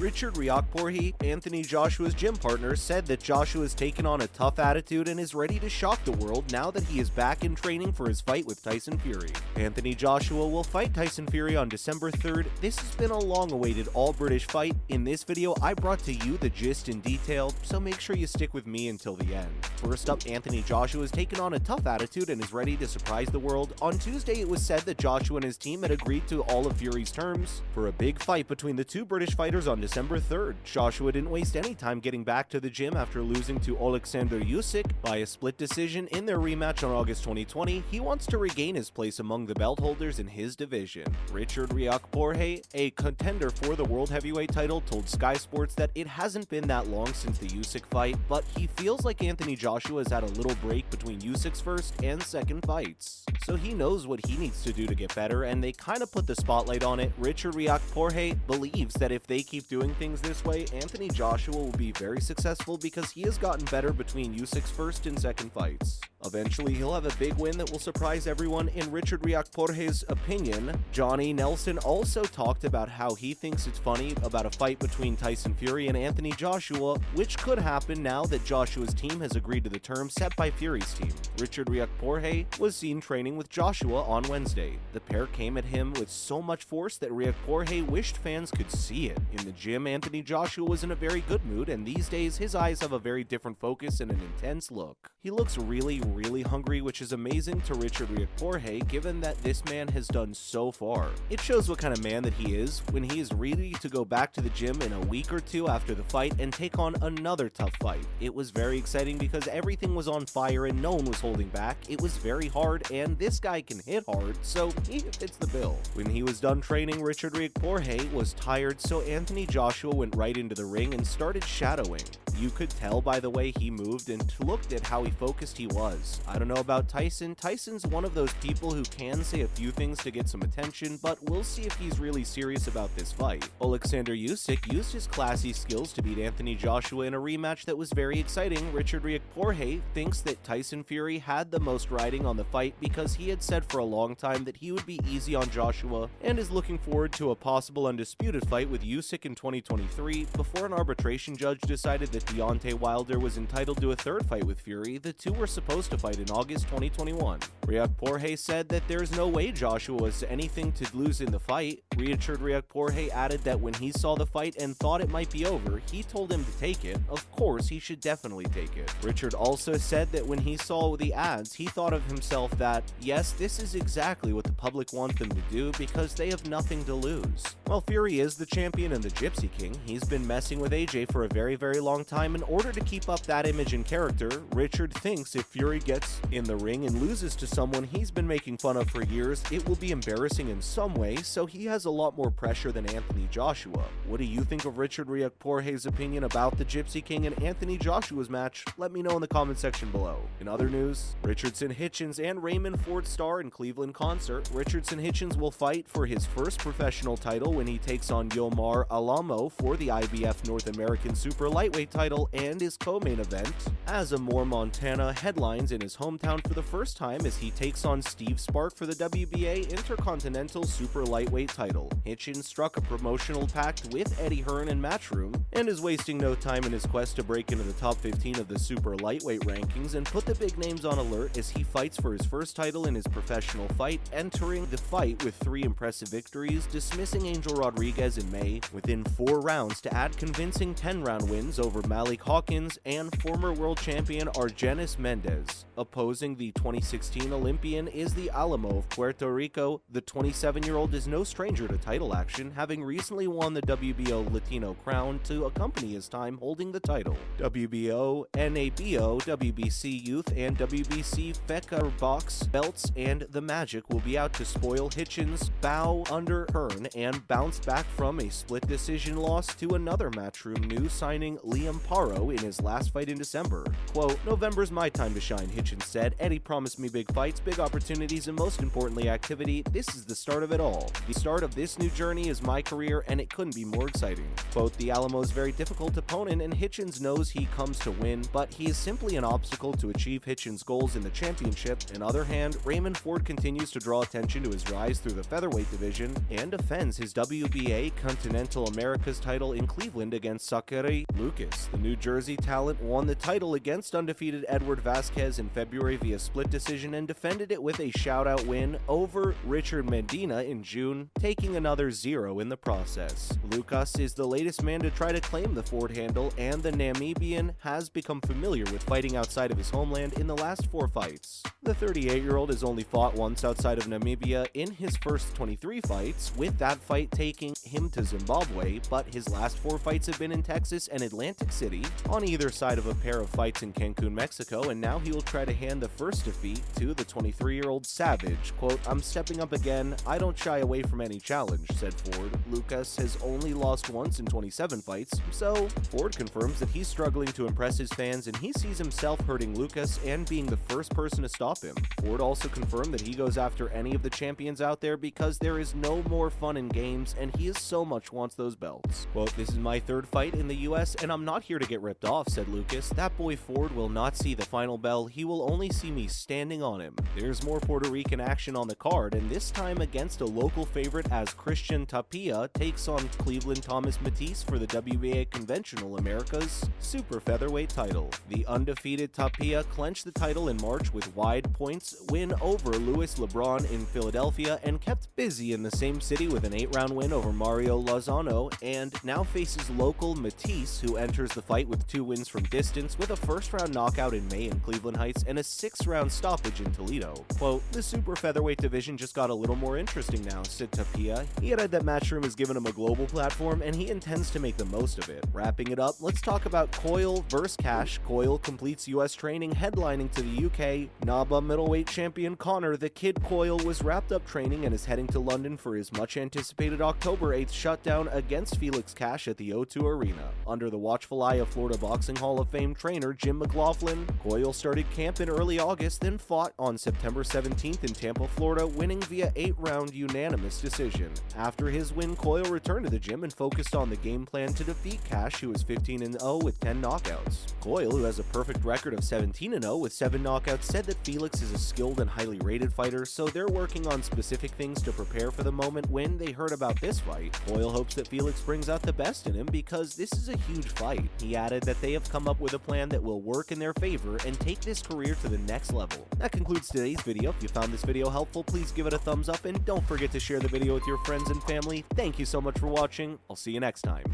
Richard Riakporhe, Anthony Joshua's gym partner, said that Joshua has taken on a tough attitude and is ready to shock the world now that he is back in training for his fight with Tyson Fury. Anthony Joshua will fight Tyson Fury on December 3rd. This has been a long-awaited all-British fight. In this video, I brought to you the gist in detail, so make sure you stick with me until the end. First up, Anthony Joshua has taken on a tough attitude and is ready to surprise the world. On Tuesday, it was said that Joshua and his team had agreed to all of Fury's terms for a big fight between the two British fighters on December 3rd. Joshua didn't waste any time getting back to the gym after losing to Oleksandr Usyk by a split decision in their rematch on August 2020. He wants to regain his place among the belt holders in his division. Richard Riakporhe, a contender for the World Heavyweight title, told Sky Sports that it hasn't been that long since the Usyk fight, but he feels like Anthony Joshua has had a little break between Usyk's first and second fights, so he knows what he needs to do to get better, and they kind of put the spotlight on it. Richard Riakporhe believes that if they keep doing things this way, Anthony Joshua will be very successful because he has gotten better between Usyk's first and second fights. Eventually, he'll have a big win that will surprise everyone. In Richard Riakporhe's opinion, Johnny Nelson also talked about how he thinks it's funny about a fight between Tyson Fury and Anthony Joshua, which could happen now that Joshua's team has agreed to the terms set by Fury's team. Richard Riakporhe was seen training with Joshua on Wednesday. The pair came at him with so much force that Riakporhe wished fans could see it. In the gym, Anthony Joshua was in a very good mood, and these days his eyes have a very different focus and an intense look. He looks really hungry, which is amazing to Richard Riakporhe given that this man has done so far. It shows what kind of man that he is when he is ready to go back to the gym in a week or two after the fight and take on another tough fight. It was very exciting because everything was on fire and no one was holding back. It was very hard, and this guy can hit hard, so he fits the bill. When he was done training, Richard Riakporhe was tired, so Anthony Joshua went right into the ring and started shadowing. You could tell by the way he moved and looked at how focused he was. I don't know about Tyson. Tyson's one of those people who can say a few things to get some attention, but we'll see if he's really serious about this fight. Oleksandr Usyk used his classy skills to beat Anthony Joshua in a rematch that was very exciting. Richard Riakporhe thinks that Tyson Fury had the most riding on the fight because he had said for a long time that he would be easy on Joshua and is looking forward to a possible undisputed fight with Usyk in 2023 before an arbitration judge decided that Deontay Wilder was entitled to a third fight with Fury. The two were supposed to fight in August 2021. Riakporhe said that there's no way Joshua was anything to lose in the fight. Richard Riakporhe added that when he saw the fight and thought it might be over, he told him to take it. Of course, he should definitely take it. Richard also said that when he saw the ads, he thought of himself that, yes, this is exactly what the public want them to do because they have nothing to lose. While Fury is the champion and the Gypsy King, he's been messing with AJ for a very long time in order to keep up that image and character. Richard thinks if Fury gets in the ring and loses to someone he's been making fun of for years, it will be embarrassing in some way, so he has a lot more pressure than Anthony Joshua. What do you think of Richard Riakporhe's opinion about the Gypsy King and Anthony Joshua's match? Let me know in the comment section below. In other news, Richardson Hitchens and Raymond Ford star in Cleveland concert. Richardson Hitchens will fight for his first professional title when he takes on Yomar Alamo for the IBF North American Super Lightweight title and his co-main event. As Amore Montana headlines in his hometown for the first time as he takes on Steve Spark for the WBA Intercontinental Super Lightweight title. Hitchens struck a promotional pact with Eddie Hearn and Matchroom and is wasting no time in his quest to break into the top 15 of the Super Lightweight rankings and put the big names on alert as he fights for his first title in his professional fight, entering the fight with 3 impressive victories, dismissing Angel Rodriguez in May within 4 rounds to add convincing 10-round wins over Malik Hawkins and former world champion Argenis Mendez. Opposing the 2016 Olympian is the Alamo of Puerto Rico. The 27-year-old is no stranger to title action, having recently won the WBO Latino crown to accompany his time holding the title. WBO, NABO, WBC Youth, and WBC FECA box belts and the Magic will be out to spoil Hitchens, bow under Hearn, and bounce back from a split decision loss to another Matchroom news signing Liam Paro in his last fight in December. Quote, "November's my time to shine," Hitchens said. "Eddie promised me big fights, big opportunities, and most importantly activity. This is the start of it all. The start of "This new journey is my career and it couldn't be more exciting." Quote, "The Alamo is a very difficult opponent and Hitchens knows he comes to win, but he is simply an obstacle to achieve Hitchens' goals in the championship." On the other hand, Raymond Ford continues to draw attention to his rise through the featherweight division and defends his WBA Continental Americas title in Cleveland against Zachary Lucas. The New Jersey talent won the title against undefeated Edward Vasquez in February via split decision and defended it with a shoutout win over Richard Medina in June, taking another 0 in the process. Lucas is the latest man to try to claim the Ford handle, and the Namibian has become familiar with fighting outside of his homeland in the last 4 fights. The 38-year-old has only fought once outside of Namibia in his first 23 fights, with that fight taking him to Zimbabwe, but his last 4 fights have been in Texas and Atlantic City, on either side of a pair of fights in Cancun, Mexico, and now he will try to hand the first defeat to the 23-year-old Savage. Quote, "I'm stepping up again. I don't shy away from any challenge," said Ford. Lucas has only lost once in 27 fights, so Ford confirms that he's struggling to impress his fans and he sees himself hurting Lucas and being the first person to stop him. Ford also confirmed that he goes after any of the champions out there because there is no more fun in games and he so much wants those belts. Quote, "This is my 3rd fight in the US and I'm not here to get ripped off," said Lucas. "That boy Ford will not see the final bell, he will only see me standing on him." There's more Puerto Rican action on the card, and this time against a local favorite as Christian Tapia takes on Cleveland Thomas Matisse for the WBA Conventional Americas Super Featherweight title. The undefeated Tapia clinched the title in March with wide points win over Luis Lebron in Philadelphia and kept busy in the same city with an 8-round win over Mario Lozano, and now faces local Matisse, who enters the fight with 2 wins from distance with a first-round knockout in May in Cleveland Heights and a 6th-round stoppage in Toledo. Quote, "The super featherweight division just got a little more interesting now," said Tapia. He added that Matchroom has given him a global platform and he intends to make the most of it. Wrapping it up, let's talk about Coyle vs. Cash. Coyle completes US training headlining to the UK. NABA middleweight champion Connor "The Kid" Coyle was wrapped up training and is heading to London for his much-anticipated October 8th shutdown against Felix Cash at the O2 Arena. Under the watchful eye of Florida Boxing Hall of Fame trainer Jim McLaughlin, Coyle started camp in early August, then fought on September 17th in Tampa, Florida, winning via 8-round unanimous decision. After his win, Coyle returned to the gym and focused on the game plan to defeat Cash, who is 15-0 with 10 knockouts. Coyle, who has a perfect record of 17-0 with 7 knockouts, said that Felix is a skilled and highly rated fighter, so they're working on specific things to prepare for the moment when they heard about this fight. Coyle hopes that Felix brings out the best in him because this is a huge fight. He added that they have come up with a plan that will work in their favor and take this career to the next level. That concludes today's video. If you found this video helpful, please give it a thumbs up and don't forget to share the video with your friends and family. Thank you so much for watching. I'll see you next time.